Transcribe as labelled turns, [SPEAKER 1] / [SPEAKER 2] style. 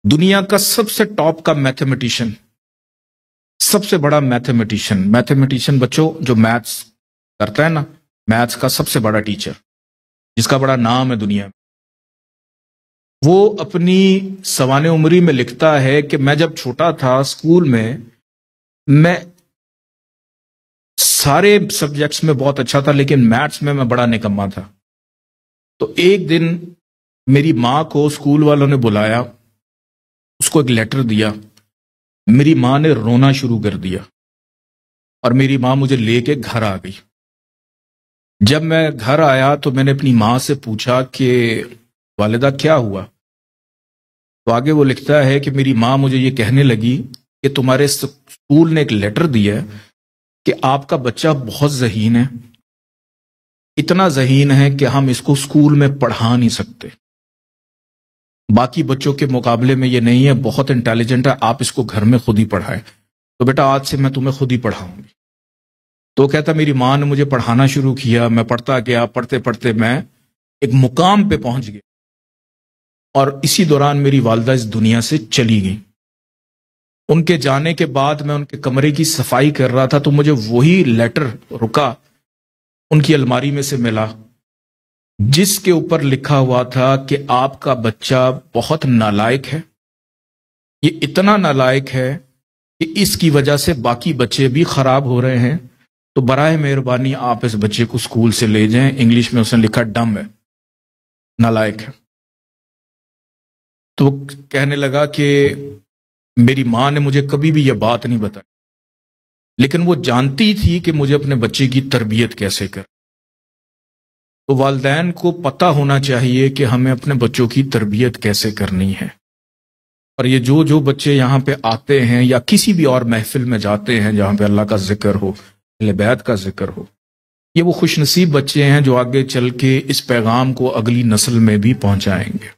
[SPEAKER 1] दुनिया का सबसे टॉप का मैथमेटिशियन, सबसे बड़ा मैथमेटिशियन मैथमेटिशियन बच्चों जो मैथ्स करता है ना, मैथ्स का सबसे बड़ा टीचर जिसका बड़ा नाम है दुनिया में, वो अपनी सवाने उम्री में लिखता है कि मैं जब छोटा था स्कूल में, मैं सारे सब्जेक्ट्स में बहुत अच्छा था लेकिन मैथ्स में मैं बड़ा निकम्मा था। तो एक दिन मेरी माँ को स्कूल वालों ने बुलाया, उसको एक लेटर दिया। मेरी माँ ने रोना शुरू कर दिया और मेरी माँ मुझे लेके घर आ गई। जब मैं घर आया तो मैंने अपनी माँ से पूछा कि वालिदा क्या हुआ। तो आगे वो लिखता है कि मेरी माँ मुझे ये कहने लगी कि तुम्हारे स्कूल ने एक लेटर दिया है कि आपका बच्चा बहुत ज़हीन है, इतना ज़हीन है कि हम इसको स्कूल में पढ़ा नहीं सकते, बाकी बच्चों के मुकाबले में ये नहीं है, बहुत इंटेलिजेंट है, आप इसको घर में खुद ही पढ़ाएं। तो बेटा आज से मैं तुम्हें खुद ही पढ़ाऊंगी। तो कहता मेरी माँ ने मुझे पढ़ाना शुरू किया, मैं पढ़ता गया, पढ़ते पढ़ते मैं एक मुकाम पे पहुंच गया और इसी दौरान मेरी वालिदा इस दुनिया से चली गई। उनके जाने के बाद मैं उनके कमरे की सफाई कर रहा था तो मुझे वही लेटर रुका उनकी अलमारी में से मिला जिसके ऊपर लिखा हुआ था कि आपका बच्चा बहुत नालायक है, ये इतना नालायक है कि इसकी वजह से बाकी बच्चे भी खराब हो रहे हैं, तो बराए मेहरबानी आप इस बच्चे को स्कूल से ले जाएं। इंग्लिश में उसने लिखा डम है, नालायक है। तो कहने लगा कि मेरी माँ ने मुझे कभी भी यह बात नहीं बताई, लेकिन वो जानती थी कि मुझे अपने बच्चे की तरबियत कैसे कर। तो वालिदैन को पता होना चाहिए कि हमें अपने बच्चों की तरबियत कैसे करनी है। और ये जो जो बच्चे यहाँ पे आते हैं या किसी भी और महफिल में जाते हैं जहाँ पे अल्लाह का जिक्र हो, अहले बैत का जिक्र हो, ये वो खुशनसीब बच्चे हैं जो आगे चल के इस पैगाम को अगली नस्ल में भी पहुंचाएंगे।